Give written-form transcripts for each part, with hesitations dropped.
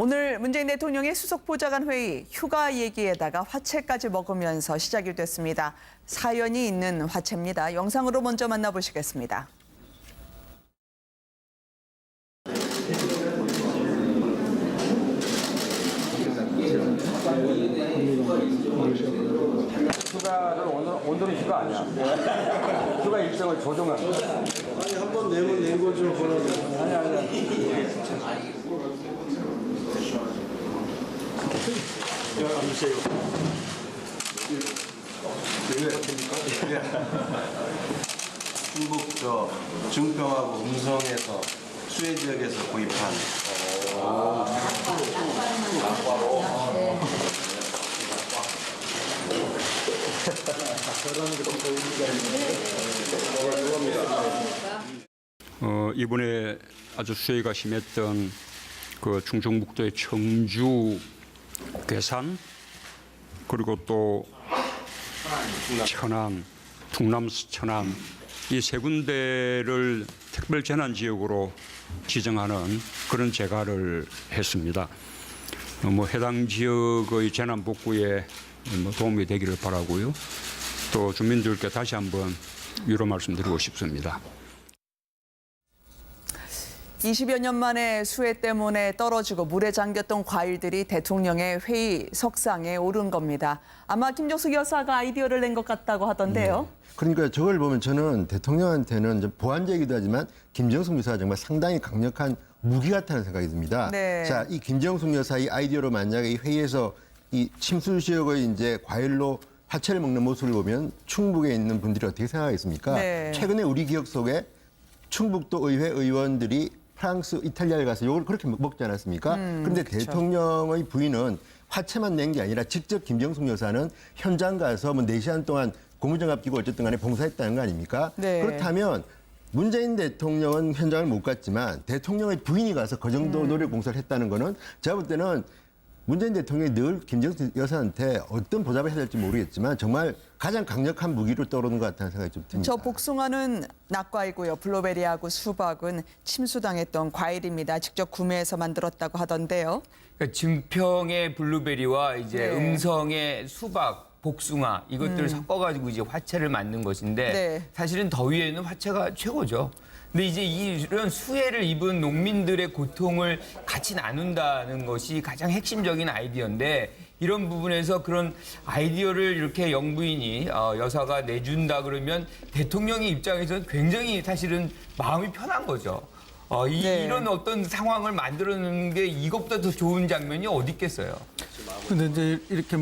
오늘 문재인 대통령의 수석보좌관 회의, 휴가 얘기에다가 화채까지 먹으면서 시작이 됐습니다. 사연이 있는 화채입니다. 영상으로 먼저 만나보시겠습니다. 휴가를 오늘은 휴가 아니야. 휴가 일정을 조정한 거야. 아니 한 번 내면 낸 거죠. 아니야. 앉으세요. 충북 증평하고 음성에서 수해 지역에서 구입한 이번에 아주 수해가 심했던 그 충청북도의 청주, 괴산, 그리고 또 천안, 충남 천안 이 세 군데를 특별 재난 지역으로 지정하는 그런 재가를 했습니다. 해당 지역의 재난 복구에 도움이 되기를 바라고요. 또 주민들께 다시 한번 위로 말씀드리고 싶습니다. 20여 년 만에 수해 때문에 떨어지고 물에 잠겼던 과일들이 대통령의 회의 석상에 오른 겁니다. 아마 김정숙 여사가 아이디어를 낸 것 같다고 하던데요. 그러니까 저걸 보면 저는 대통령한테는 이제 보완적이기도 하지만 김정숙 여사가 정말 상당히 강력한 무기 같다는 생각이 듭니다. 네. 자, 이 김정숙 여사의 아이디어로 만약에 이 회의에서 이 침수 지역의 이제 과일로 화채를 먹는 모습을 보면 충북에 있는 분들이 어떻게 생각하겠습니까? 네. 최근에 우리 기억 속에 충북도 의회 의원들이 프랑스, 이탈리아에 가서 이걸 그렇게 먹지 않았습니까? 그런데 그렇죠. 대통령의 부인은 화채만 낸 게 아니라 직접 김정숙 여사는 현장 가서 4시간 동안 고무장갑 끼고 어쨌든 간에 봉사했다는 거 아닙니까? 네. 그렇다면 문재인 대통령은 현장을 못 갔지만 대통령의 부인이 가서 그 정도 노력 봉사를 했다는 거는 제가 볼 때는 문재인 대통령이 늘 김정숙 여사한테 어떤 보답을 해야 될지 모르겠지만 정말 가장 강력한 무기로 떠오르는 것 같다는 생각이 좀 듭니다. 저 복숭아는 낙과이고요. 블루베리하고 수박은 침수당했던 과일입니다. 직접 구매해서 만들었다고 하던데요. 그러니까 증평의 블루베리와 이제 네. 음성의 수박, 복숭아 이것들을 섞어가지고 이제 화채를 만든 것인데 네. 사실은 더위에는 화채가 최고죠. 근데 이제 이런 수해를 입은 농민들의 고통을 같이 나눈다는 것이 가장 핵심적인 아이디어인데 이런 부분에서 그런 아이디어를 이렇게 영부인이 여사가 내준다 그러면 대통령의 입장에서는 굉장히 사실은 마음이 편한 거죠. 네. 이런 어떤 상황을 만들어내는 게 이것보다 더 좋은 장면이 어디 있겠어요. 근데 이제 이렇게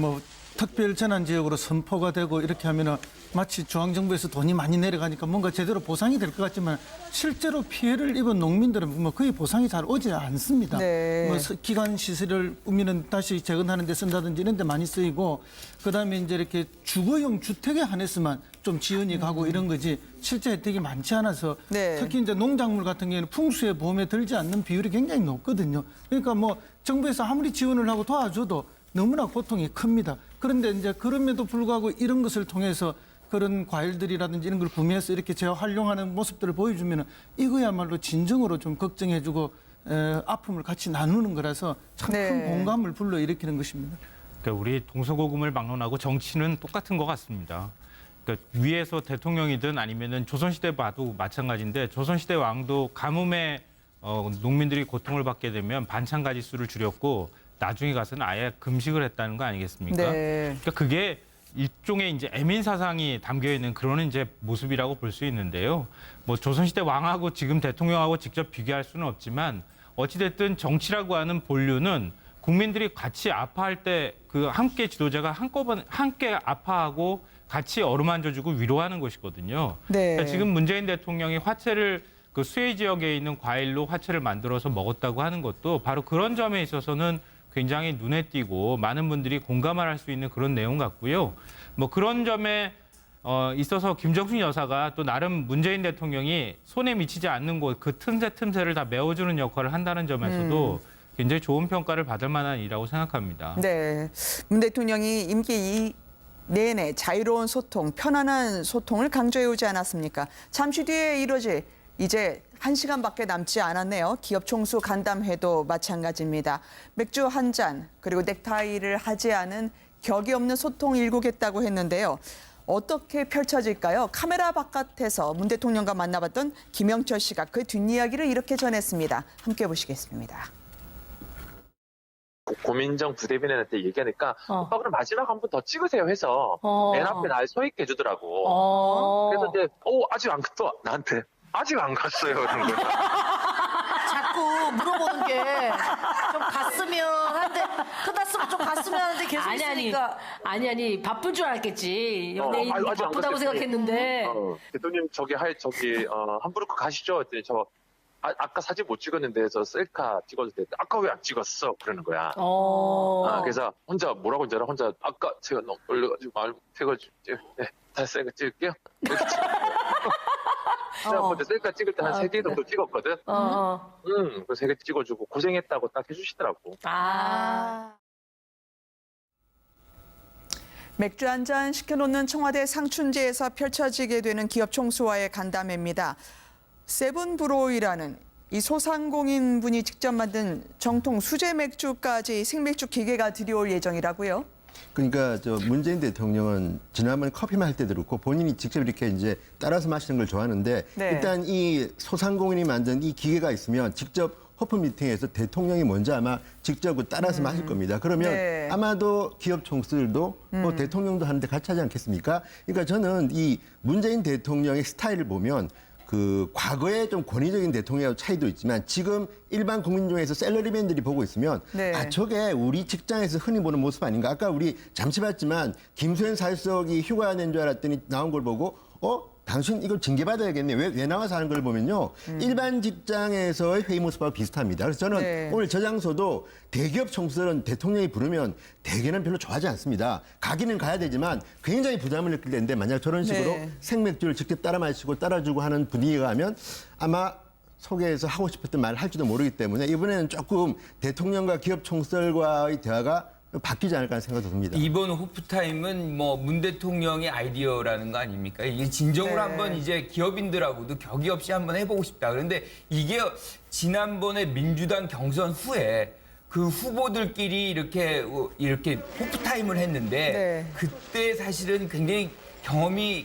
특별 재난 지역으로 선포가 되고 이렇게 하면은 마치 중앙정부에서 돈이 많이 내려가니까 뭔가 제대로 보상이 될 것 같지만 실제로 피해를 입은 농민들은 거의 보상이 잘 오지 않습니다. 네. 기관 시설을 우리는 다시 재건하는 데 쓴다든지 이런 데 많이 쓰이고 그다음에 이제 이렇게 주거용 주택에 한해서만 좀 지원이 가고 이런 거지 실제 혜택이 많지 않아서 네. 특히 이제 농작물 같은 경우에는 풍수의 보험에 들지 않는 비율이 굉장히 높거든요. 그러니까 정부에서 아무리 지원을 하고 도와줘도 너무나 고통이 큽니다. 그런데 이제 그럼에도 불구하고 이런 것을 통해서 그런 과일들이라든지 이런 걸 구매해서 이렇게 재활용하는 모습들을 보여주면 이거야말로 진정으로 좀 걱정해주고 아픔을 같이 나누는 거라서 참 큰 네. 공감을 불러일으키는 것입니다. 그러니까 우리 동서고금을 막론하고 정치는 똑같은 것 같습니다. 그러니까 위에서 대통령이든 아니면은 조선시대 봐도 마찬가지인데 조선시대 왕도 가뭄에 농민들이 고통을 받게 되면 반찬 가지수를 줄였고 나중에 가서는 아예 금식을 했다는 거 아니겠습니까? 네. 그러니까 그게 일종의 이제 애민 사상이 담겨 있는 그런 이제 모습이라고 볼 수 있는데요. 조선시대 왕하고 지금 대통령하고 직접 비교할 수는 없지만 어찌됐든 정치라고 하는 본류는 국민들이 같이 아파할 때 그 함께 지도자가 한꺼번에 함께 아파하고 같이 어루만져주고 위로하는 것이거든요. 네. 그러니까 지금 문재인 대통령이 화채를 그 수해 지역에 있는 과일로 화채를 만들어서 먹었다고 하는 것도 바로 그런 점에 있어서는 굉장히 눈에 띄고 많은 분들이 공감을 할 수 있는 그런 내용 같고요. 그런 점에 있어서 김정숙 여사가 또 나름 문재인 대통령이 손에 미치지 않는 곳 그 틈새를 다 메워주는 역할을 한다는 점에서도 굉장히 좋은 평가를 받을 만한 일이라고 생각합니다. 네. 문 대통령이 임기 내내 자유로운 소통, 편안한 소통을 강조해 오지 않았습니까? 잠시 뒤에 이뤄질 이제 1시간밖에 남지 않았네요. 기업 총수 간담회도 마찬가지입니다. 맥주 한 잔, 그리고 넥타이를 하지 않은 격이 없는 소통을 일구겠다고 했는데요. 어떻게 펼쳐질까요? 카메라 바깥에서 문 대통령과 만나봤던 김영철 씨가 그 뒷이야기를 이렇게 전했습니다. 함께 보시겠습니다. 고민정 부대변인한테 얘기하니까 오빠 그럼 마지막 한 번 더 찍으세요 해서 맨 앞에 날 서 있게 해주더라고. 그래서 이제 아직 안 갔어 나한테 아직 안 갔어요 그런 거야. 자꾸 물어보는 게 좀 갔으면 하는데 끝났으면 좀 갔으면 하는데 계속 있으니까. 아니 바쁜 줄 알았겠지. 연예인 아직 안 바쁘다고 갔어요. 생각했는데. 대통령 함부르크 가시죠 했더니 아까 사진 못 찍었는데 저 셀카 찍어도 돼. 아까 왜 안 찍었어? 그러는 거야. 그래서 혼자 뭐라고 이제 혼자 아까 제가 너무 놀래가지고 말 못해가지고 네, 다시 셀카 찍을게요. 이렇게 제가 먼저 셀카 찍을 때 한 3개 정도 찍었거든. 그 3개 찍어주고 고생했다고 딱 해주시더라고. 맥주 한 잔 시켜놓는 청와대 상춘제에서 펼쳐지게 되는 기업 총수와의 간담회입니다. 세븐브로이라는 이 소상공인 분이 직접 만든 정통 수제 맥주까지 생맥주 기계가 들여올 예정이라고요. 그러니까 문재인 대통령은 지난번에 커피만 할 때도 그렇고 본인이 직접 이렇게 이제 따라서 마시는 걸 좋아하는데 네. 일단 이 소상공인이 만든 이 기계가 있으면 직접 호프 미팅에서 대통령이 먼저 아마 직접 따라서 마실 겁니다. 그러면 네. 아마도 기업 총수들도 뭐 대통령도 하는데 같이 하지 않겠습니까? 그러니까 저는 이 문재인 대통령의 스타일을 보면 그 과거에 좀 권위적인 대통령하고 차이도 있지만 지금 일반 국민 중에서 샐러리맨들이 보고 있으면 네. 저게 우리 직장에서 흔히 보는 모습 아닌가? 아까 우리 잠시 봤지만 김수현 사수석이 휴가 낸 줄 알았더니 나온 걸 보고 당신 이걸 징계받아야겠네. 왜 나와서 하는 걸 보면요. 일반 직장에서의 회의 모습하고 비슷합니다. 그래서 저는 네. 오늘 저 장소도 대기업 총수들은 대통령이 부르면 대개는 별로 좋아하지 않습니다. 가기는 가야 되지만 굉장히 부담을 느낄 텐데 만약 저런 식으로 네. 생맥주를 직접 따라 마시고 따라주고 하는 분위기가 하면 아마 소개해서 하고 싶었던 말을 할지도 모르기 때문에 이번에는 조금 대통령과 기업 총수들과의 대화가 바뀌지 않을까 하는 생각도 듭니다. 이번 호프타임은 뭐 문 대통령의 아이디어라는 거 아닙니까? 이게 진정으로 네. 한번 이제 기업인들하고도 격의 없이 한번 해보고 싶다. 그런데 이게 지난번에 민주당 경선 후에 그 후보들끼리 이렇게 호프타임을 했는데 네. 그때 사실은 굉장히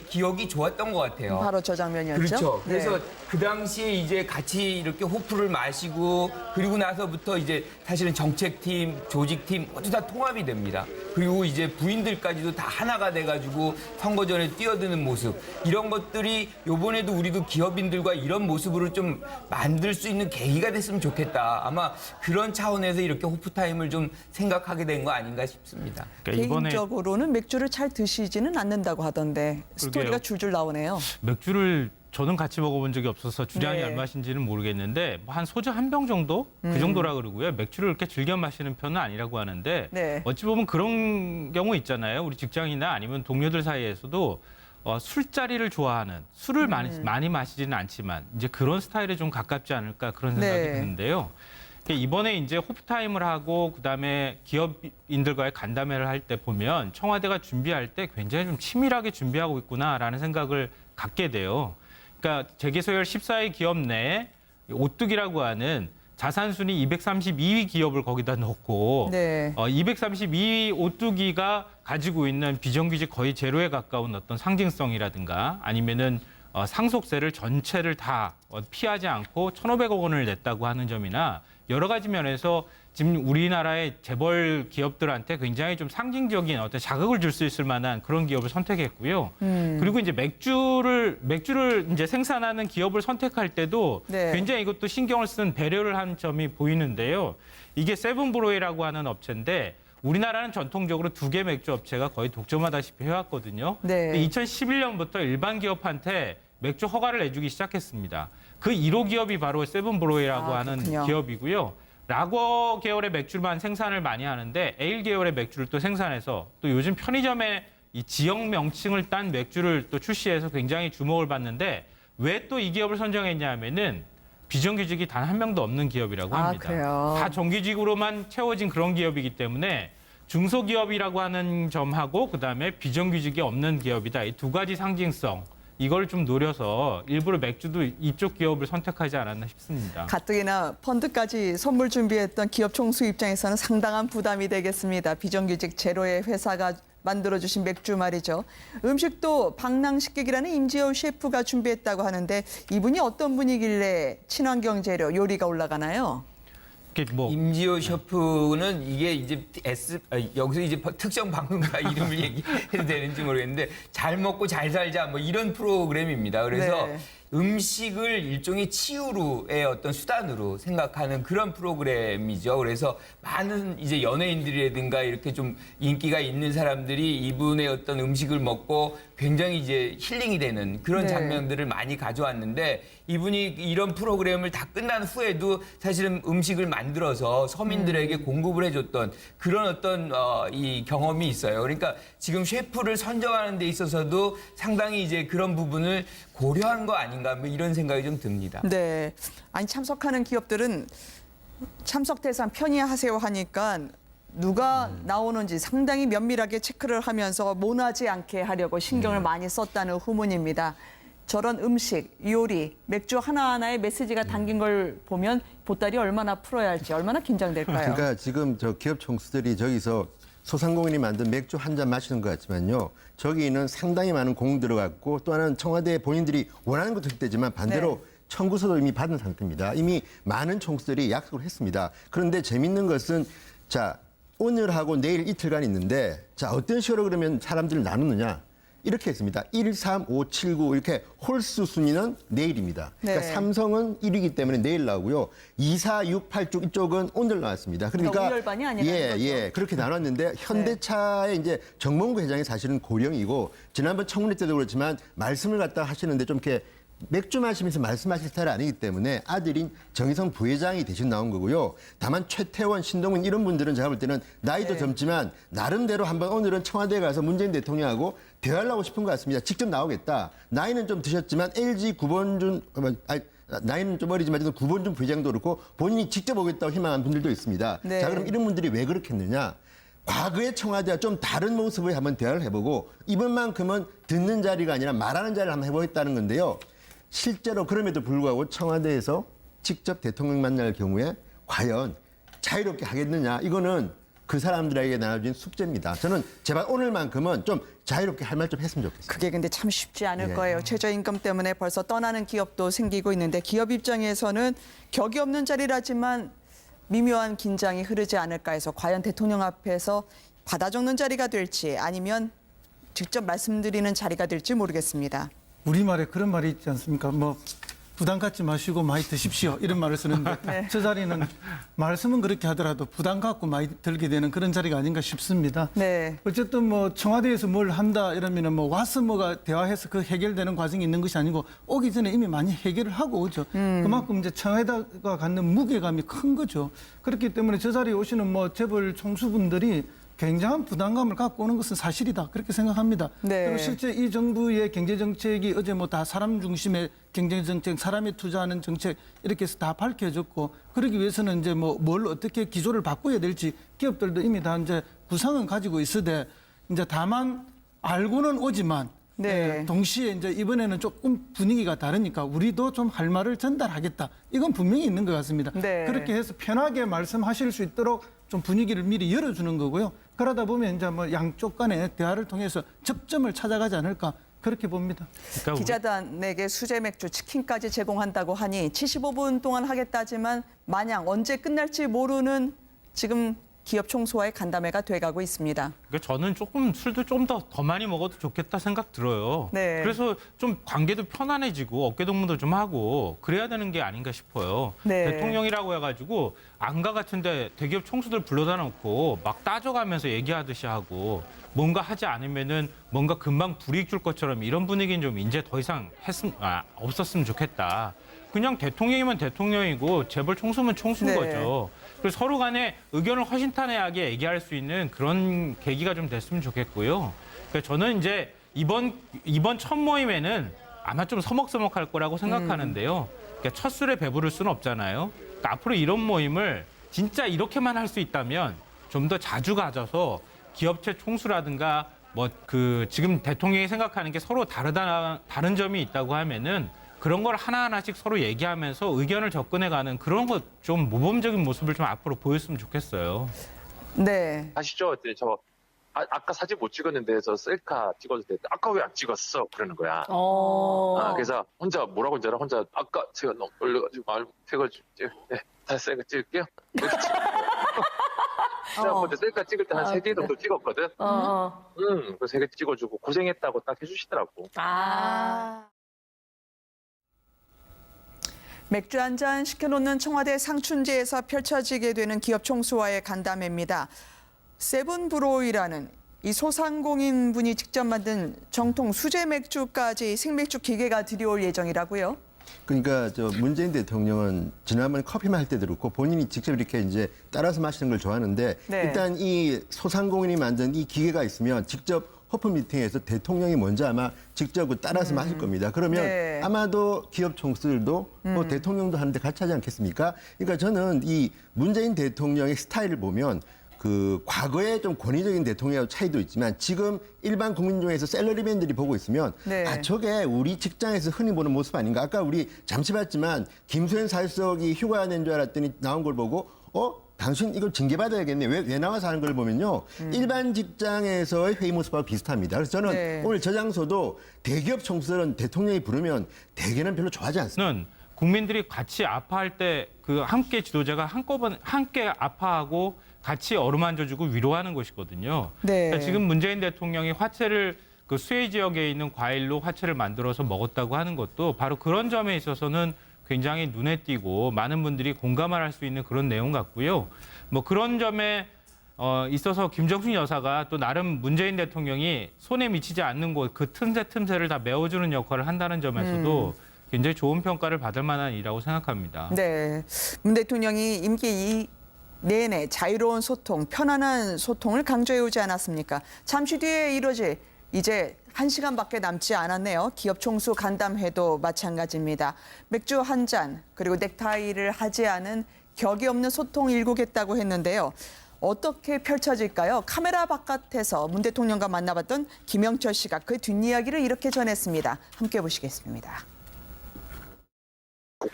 기억이 좋았던 것 같아요. 바로 저 장면이었죠. 그렇죠. 네. 그래서 그 당시에 이제 같이 이렇게 호프를 마시고 그리고 나서부터 이제 사실은 정책팀, 조직팀 모두 다 통합이 됩니다. 그리고 이제 부인들까지도 다 하나가 돼가지고 선거전에 뛰어드는 모습 이런 것들이 이번에도 우리도 기업인들과 이런 모습으로 좀 만들 수 있는 계기가 됐으면 좋겠다. 아마 그런 차원에서 이렇게 호프타임을 좀 생각하게 된 거 아닌가 싶습니다. 그러니까 이번에 개인적으로는 맥주를 잘 드시지는 않는다고 하던데 스토리가 줄줄 나오네요. 맥주를 저는 같이 먹어본 적이 없어서 주량이 네. 얼마신지는 모르겠는데 뭐 한 소주 한 병 정도 그 정도라 그러고요. 맥주를 그렇게 즐겨 마시는 편은 아니라고 하는데 네. 어찌 보면 그런 경우 있잖아요. 우리 직장이나 아니면 동료들 사이에서도 술자리를 좋아하는 술을 많이 마시지는 않지만 이제 그런 스타일에 좀 가깝지 않을까 그런 생각이 네. 드는데요. 이번에 이제 호프타임을 하고 그다음에 기업인들과의 간담회를 할 때 보면 청와대가 준비할 때 굉장히 좀 치밀하게 준비하고 있구나라는 생각을 갖게 돼요. 그러니까 재계소열 14위 기업 내에 오뚜기라고 하는 자산 순위 232위 기업을 거기다 넣고 네. 232위 오뚜기가 가지고 있는 비정규직 거의 제로에 가까운 어떤 상징성이라든가 아니면은 상속세를 전체를 다 피하지 않고 1,500억 원을 냈다고 하는 점이나 여러 가지 면에서 지금 우리나라의 재벌 기업들한테 굉장히 좀 상징적인 어떤 자극을 줄 수 있을 만한 그런 기업을 선택했고요. 그리고 이제 맥주를 이제 생산하는 기업을 선택할 때도 네. 굉장히 이것도 신경을 쓴 배려를 한 점이 보이는데요. 이게 세븐브로이라고 하는 업체인데 우리나라는 전통적으로 2개 맥주 업체가 거의 독점하다시피 해왔거든요. 네. 2011년부터 일반 기업한테 맥주 허가를 내주기 시작했습니다. 그 1호 기업이 바로 세븐브로이라고 하는 그렇군요. 기업이고요. 라거 계열의 맥주만 생산을 많이 하는데 에일 계열의 맥주를 또 생산해서 또 요즘 편의점에 이 지역 명칭을 딴 맥주를 또 출시해서 굉장히 주목을 받는데 왜 또 이 기업을 선정했냐 하면은 비정규직이 단 한 명도 없는 기업이라고 합니다. 그래요? 다 정규직으로만 채워진 그런 기업이기 때문에 중소기업이라고 하는 점하고 그다음에 비정규직이 없는 기업이다. 이 두 가지 상징성 이걸 좀 노려서 일부러 맥주도 이쪽 기업을 선택하지 않았나 싶습니다. 가뜩이나 펀드까지 선물 준비했던 기업 총수 입장에서는 상당한 부담이 되겠습니다. 비정규직 제로의 회사가 만들어주신 맥주 말이죠. 음식도 방랑식객이라는 임지호 셰프가 준비했다고 하는데 이분이 어떤 분이길래 친환경 재료 요리가 올라가나요? 임지호 셰프는 이게 이제 여기서 이제 특정 방송사 이름을 얘기해도 되는지 모르겠는데 잘 먹고 잘 살자 뭐 이런 프로그램입니다. 그래서 네. 음식을 일종의 치유의 어떤 수단으로 생각하는 그런 프로그램이죠. 그래서 많은 이제 연예인들이라든가 이렇게 좀 인기가 있는 사람들이 이분의 어떤 음식을 먹고 굉장히 이제 힐링이 되는 그런 네. 장면들을 많이 가져왔는데 이분이 이런 프로그램을 다 끝난 후에도 사실은 음식을 만들어서 서민들에게 공급을 해줬던 그런 어떤 이 경험이 있어요. 그러니까 지금 셰프를 선정하는 데 있어서도 상당히 이제 그런 부분을 고려한 거 아닌가 뭐 이런 생각이 좀 듭니다. 네. 아니 참석하는 기업들은 참석 대상 편의하세요 하니까 누가 나오는지 상당히 면밀하게 체크를 하면서 모나지 않게 하려고 신경을 많이 썼다는 후문입니다. 저런 음식, 요리, 맥주 하나하나에 메시지가 담긴 걸 보면 보따리 얼마나 풀어야 할지 얼마나 긴장될까요? 그러니까 지금 저 기업 총수들이 저기서 소상공인이 만든 맥주 한 잔 마시는 것 같지만요. 저기는 상당히 많은 공 들어갔고 또 하나는 청와대 본인들이 원하는 것도 있대지만 반대로 네. 청구서도 이미 받은 상태입니다. 이미 많은 총수들이 약속을 했습니다. 그런데 재밌는 것은 자 오늘하고 내일 이틀간 있는데 자 어떤 식으로 그러면 사람들을 나누느냐. 이렇게 했습니다. 1, 3, 5, 7, 9 이렇게 홀수 순위는 내일입니다. 그러니까 네. 삼성은 1위기 때문에 내일 나오고요. 2, 4, 6, 8 쪽 이쪽은 오늘 나왔습니다. 그러니까 우열반이 아니라는 거죠. 예, 그렇게 나눴는데 현대차의 이제 정몽구 회장이 사실은 고령이고 지난번 청문회 때도 그렇지만 말씀을 갖다 하시는데 좀 이렇게 맥주 마시면서 말씀하실 스타일이 아니기 때문에 아들인 정의성 부회장이 대신 나온 거고요. 다만 최태원, 신동훈 이런 분들은 제가 볼 때는 나이도 젊지만 나름대로 한번 오늘은 청와대에 가서 문재인 대통령하고 대화를 하고 싶은 것 같습니다. 직접 나오겠다. 나이는 좀 드셨지만 LG 구본준, 나이는 좀 어리지만 구본준 부회장도 그렇고 본인이 직접 오겠다고 희망한 분들도 있습니다. 네. 자, 그럼 이런 분들이 왜 그렇게 했느냐? 과거의 청와대와 좀 다른 모습을 한번 대화를 해보고 이번만큼은 듣는 자리가 아니라 말하는 자리를 한번 해보겠다는 건데요. 실제로 그럼에도 불구하고 청와대에서 직접 대통령 만날 경우에 과연 자유롭게 하겠느냐. 이거는 그 사람들에게 나눠진 숙제입니다. 저는 제발 오늘만큼은 좀 자유롭게 할 말 좀 했으면 좋겠습니다. 그게 근데 참 쉽지 않을 예. 거예요. 최저임금 때문에 벌써 떠나는 기업도 생기고 있는데 기업 입장에서는 격이 없는 자리라지만 미묘한 긴장이 흐르지 않을까 해서 과연 대통령 앞에서 받아 적는 자리가 될지 아니면 직접 말씀드리는 자리가 될지 모르겠습니다. 우리말에 그런 말이 있지 않습니까? 뭐 부담 갖지 마시고 많이 드십시오. 이런 말을 쓰는데 네. 저 자리는 말씀은 그렇게 하더라도 부담 갖고 많이 들게 되는 그런 자리가 아닌가 싶습니다. 네. 어쨌든 뭐 청와대에서 뭘 한다 이러면은 뭐 와서 뭐가 대화해서 그 해결되는 과정이 있는 것이 아니고 오기 전에 이미 많이 해결을 하고 오죠. 그만큼 이제 청와대가 갖는 무게감이 큰 거죠. 그렇기 때문에 저 자리에 오시는 뭐 재벌 총수분들이 굉장한 부담감을 갖고 오는 것은 사실이다. 그렇게 생각합니다. 네. 그리고 실제 이 정부의 경제정책이 어제 뭐 다 사람 중심의 경제정책, 사람에 투자하는 정책 이렇게 해서 다 밝혀졌고 그러기 위해서는 이제 뭐 뭘 어떻게 기조를 바꿔야 될지 기업들도 이미 다 이제 구상은 가지고 있으되 이제 다만 알고는 오지만 네. 동시에 이제 이번에는 조금 분위기가 다르니까 우리도 좀 할 말을 전달하겠다. 이건 분명히 있는 것 같습니다. 네. 그렇게 해서 편하게 말씀하실 수 있도록 좀 분위기를 미리 열어주는 거고요. 그러다 보면 이제 뭐 양쪽 간의 대화를 통해서 접점을 찾아가지 않을까 그렇게 봅니다. 그러니까 기자단에게 수제 맥주, 치킨까지 제공한다고 하니 75분 동안 하겠다지만 마냥 언제 끝날지 모르는 지금 기업 총수와의 간담회가 돼가고 있습니다. 그러니까 저는 조금 술도 좀 더 많이 먹어도 좋겠다 생각 들어요. 네. 그래서 좀 관계도 편안해지고 어깨동무도 좀 하고 그래야 되는 게 아닌가 싶어요. 네. 대통령이라고 해가지고 안가 같은데 대기업 총수들 불러다 놓고 막 따져가면서 얘기하듯이 하고 뭔가 하지 않으면은 뭔가 금방 불이익 줄 것처럼 이런 분위기는 좀 이제 더 이상 없었으면 좋겠다. 그냥 대통령이면 대통령이고 재벌 총수면 총수인 네. 거죠. 그래서 서로 간에 의견을 허심탄회하게 얘기할 수 있는 그런 계기가 좀 됐으면 좋겠고요. 그러니까 저는 이제 이번 첫 모임에는 아마 좀 서먹서먹할 거라고 생각하는데요. 그러니까 첫 술에 배부를 수는 없잖아요. 그러니까 앞으로 이런 모임을 진짜 이렇게만 할 수 있다면 좀 더 자주 가져서 기업체 총수라든가 뭐 지금 대통령이 생각하는 게 서로 다른 점이 있다고 하면은 그런 걸 하나하나씩 서로 얘기하면서 의견을 접근해가는 그런 것 좀 모범적인 모습을 좀 앞으로 보였으면 좋겠어요. 네. 가시죠. 했더니 아까 사진 못 찍었는데 저 셀카 찍어도 돼. 아까 왜 안 찍었어? 그러는 거야. 그래서 혼자 뭐라고 이제 혼자 아까 제가 너무 놀려가지고 말 못해가지고 네, 다시 셀카 찍을게요. 이렇게 제가 먼저 셀카 찍을 때 한 3개 정도 찍었거든. 그 3개 찍어주고 고생했다고 딱 해주시더라고. 맥주 한 잔 시켜놓는 청와대 상춘지에서 펼쳐지게 되는 기업 총수와의 간담회입니다. 세븐브로이라는 이 소상공인 분이 직접 만든 정통 수제 맥주까지 생맥주 기계가 들여올 예정이라고요. 그러니까 문재인 대통령은 지난번에 커피만 할 때도 그렇고 본인이 직접 이렇게 이제 따라서 마시는 걸 좋아하는데 네. 일단 이 소상공인이 만든 이 기계가 있으면 직접 오픈 미팅에서 대통령이 먼저 아마 직접 따라서 마실 겁니다. 그러면 네. 아마도 기업 총수들도 뭐 대통령도 하는데 같이 하지 않겠습니까? 그러니까 저는 이 문재인 대통령의 스타일을 보면 과거에 좀 권위적인 대통령하고 차이도 있지만 지금 일반 국민 중에서 샐러리맨들이 보고 있으면 네. 저게 우리 직장에서 흔히 보는 모습 아닌가? 아까 우리 잠시 봤지만 김수현 사수석이 휴가 낸 줄 알았더니 나온 걸 보고 당신 이걸 징계받아야겠네. 왜 나와서 하는 걸 보면요. 일반 직장에서의 회의 모습하고 비슷합니다. 그래서 저는 네. 오늘 저 장소도 대기업 총수들은 대통령이 부르면 대개는 별로 좋아하지 않습니다. 는 국민들이 같이 아파할 때 함께 지도자가 한꺼번에 함께 아파하고 같이 어루만져주고 위로하는 것이거든요. 네. 그러니까 지금 문재인 대통령이 화채를 수해 지역에 있는 과일로 화채를 만들어서 먹었다고 하는 것도 바로 그런 점에 있어서는 굉장히 눈에 띄고 많은 분들이 공감을 할 수 있는 그런 내용 같고요. 뭐 그런 점에 있어서 김정숙 여사가 또 나름 문재인 대통령이 손에 미치지 않는 곳 그 틈새를 다 메워주는 역할을 한다는 점에서도 굉장히 좋은 평가를 받을 만한 일이라고 생각합니다. 네. 문 대통령이 임기 내내 자유로운 소통, 편안한 소통을 강조해 오지 않았습니까? 잠시 뒤에 이뤄질 이제 1시간밖에 남지 않았네요. 기업 총수 간담회도 마찬가지입니다. 맥주 한 잔 그리고 넥타이를 하지 않은 격이 없는 소통을 일구겠다고 했는데요. 어떻게 펼쳐질까요? 카메라 바깥에서 문 대통령과 만나봤던 김영철 씨가 그 뒷이야기를 이렇게 전했습니다. 함께 보시겠습니다.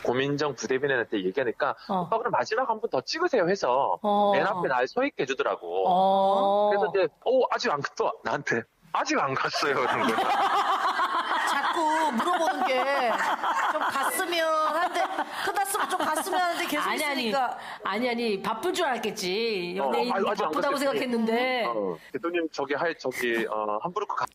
고민정 부대변인한테 얘기하니까 오빠 그럼 마지막 한 번 더 찍으세요 해서 맨 앞에 날 서 있게 해주더라고. 그래서 이제 아직 안 갔어 나한테. 아직 안 갔어요. 그런 거야. 자꾸 물어보는 게 좀 갔으면 하는데 끝났으면 좀 갔으면 하는데 계속 있으니까. 아니 바쁜 줄 알았겠지. 연예인이 아직 안 바쁘다고 갔어요. 생각했는데. 대통령 함부르크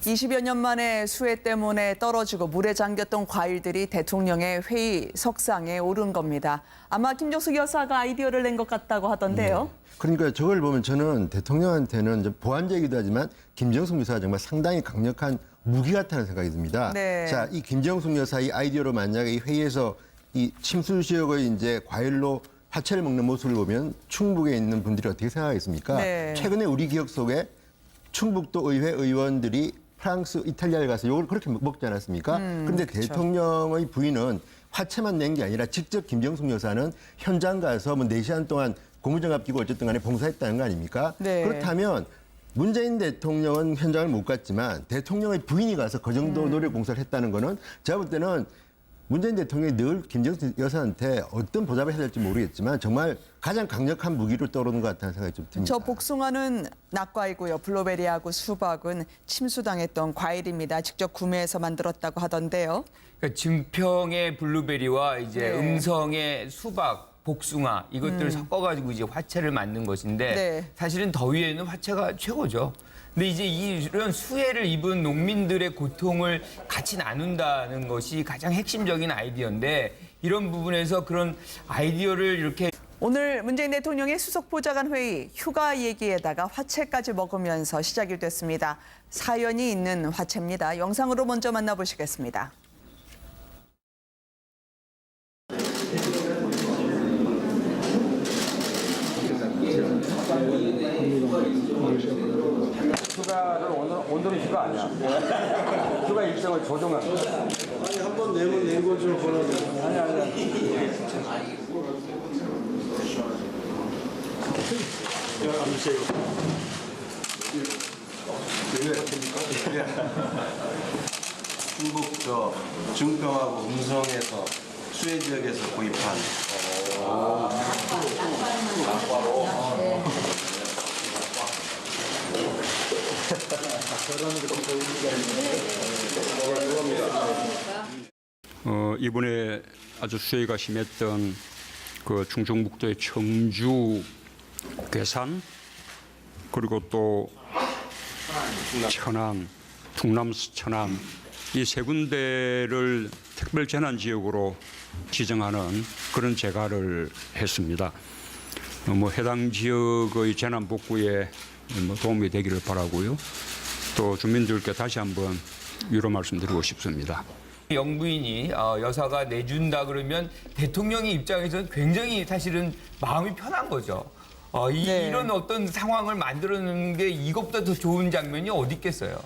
20여 년 만에 수해 때문에 떨어지고 물에 잠겼던 과일들이 대통령의 회의 석상에 오른 겁니다. 아마 김정숙 여사가 아이디어를 낸 것 같다고 하던데요. 그러니까 저걸 보면 저는 대통령한테는 이제 보완적이기도 하지만 김정숙 여사가 정말 상당히 강력한 무기 같다는 생각이 듭니다. 네. 자, 이 김정숙 여사의 아이디어로 만약에 이 회의에서 이 침수 지역의 이제 과일로 화채를 먹는 모습을 보면 충북에 있는 분들이 어떻게 생각하겠습니까? 네. 최근에 우리 기억 속에 충북도 의회 의원들이 프랑스, 이탈리아에 가서 이걸 그렇게 먹지 않았습니까? 그런데 대통령의 부인은 화채만 낸 게 아니라 직접 김정숙 여사는 현장 가서 뭐 4시간 동안 고무장갑 끼고 어쨌든 간에 봉사했다는 거 아닙니까? 네. 그렇다면 문재인 대통령은 현장을 못 갔지만 대통령의 부인이 가서 그 정도 노력 봉사를 했다는 거는 제가 볼 때는 문재인 대통령이 늘 김정숙 여사한테 어떤 보답을 해야 될지 모르겠지만 정말 가장 강력한 무기로 떠오르는 것 같다는 생각이 좀 듭니다. 저 복숭아는 낙과이고요. 블루베리하고 수박은 침수당했던 과일입니다. 직접 구매해서 만들었다고 하던데요. 그러니까 증평의 블루베리와 이제 네. 음성의 수박, 복숭아 이것들을 섞어가지고 이제 화채를 만든 것인데 네. 사실은 더위에는 화채가 최고죠. 근데 이제 이런 수해를 입은 농민들의 고통을 같이 나눈다는 것이 가장 핵심적인 아이디어인데 이런 부분에서 그런 아이디어를 이렇게 오늘 문재인 대통령의 수석 보좌관 회의 휴가 얘기에다가 화채까지 먹으면서 시작이 됐습니다. 사연이 있는 화채입니다. 영상으로 먼저 만나보시겠습니다. 휴가를 오늘은 휴가 아니야. 휴가 일정을 조정한 거야. 아니 한 번 내면 낸 거죠. 아니야. 충북 증평하고 음성에서 수해 지역에서 구입한 이번에 아주 수해가 심했던 그 충청북도의 청주, 괴산, 그리고 또 천안, 충남 천안 이 세 군데를 특별 재난 지역으로 지정하는 그런 재가를 했습니다. 뭐 해당 지역의 재난 복구에 뭐 도움이 되기를 바라고요. 또 주민들께 다시 한번 위로 말씀드리고 싶습니다. 영부인이 여사가 내준다 그러면 대통령의 입장에서는 굉장히 사실은 마음이 편한 거죠. 네. 이런 어떤 상황을 만들어내는 게 이것보다 더 좋은 장면이 어디 있겠어요.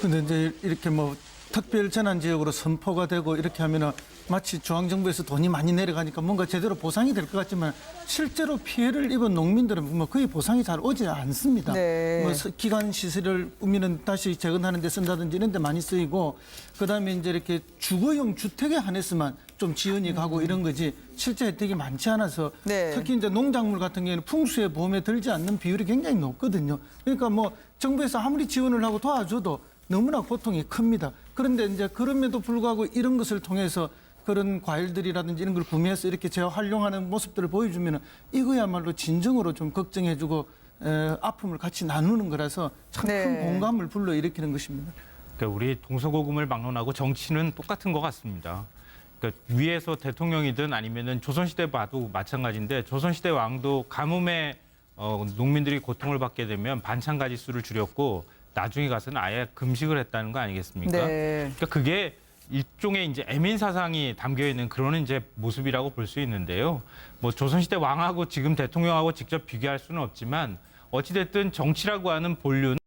근데 이제 이렇게 뭐 특별 재난 지역으로 선포가 되고 이렇게 하면은 마치 중앙정부에서 돈이 많이 내려가니까 뭔가 제대로 보상이 될 것 같지만 실제로 피해를 입은 농민들은 뭐 거의 보상이 잘 오지 않습니다. 네. 뭐 기관 시설을 우리는 다시 재건하는 데 쓴다든지 이런 데 많이 쓰이고 그다음에 이제 이렇게 주거용 주택에 한해서만 좀 지원이 가고 이런 거지 실제 혜택이 많지 않아서 네. 특히 이제 농작물 같은 경우에는 풍수의 보험에 들지 않는 비율이 굉장히 높거든요. 그러니까 뭐 정부에서 아무리 지원을 하고 도와줘도 너무나 고통이 큽니다. 그런데 이제 그럼에도 불구하고 이런 것을 통해서 그런 과일들이라든지 이런 걸 구매해서 이렇게 재활용하는 모습들을 보여주면 이거야말로 진정으로 좀 걱정해주고 아픔을 같이 나누는 거라서 참 큰 네. 공감을 불러일으키는 것입니다. 그러니까 우리 동서고금을 막론하고 정치는 똑같은 것 같습니다. 그러니까 위에서 대통령이든 아니면은 조선시대 봐도 마찬가지인데 조선시대 왕도 가뭄에 농민들이 고통을 받게 되면 반찬 가지수를 줄였고 나중에 가서는 아예 금식을 했다는 거 아니겠습니까? 네. 그러니까 그게 일종의 이제 애민 사상이 담겨 있는 그런 이제 모습이라고 볼 수 있는데요. 뭐 조선시대 왕하고 지금 대통령하고 직접 비교할 수는 없지만 어찌됐든 정치라고 하는 본류는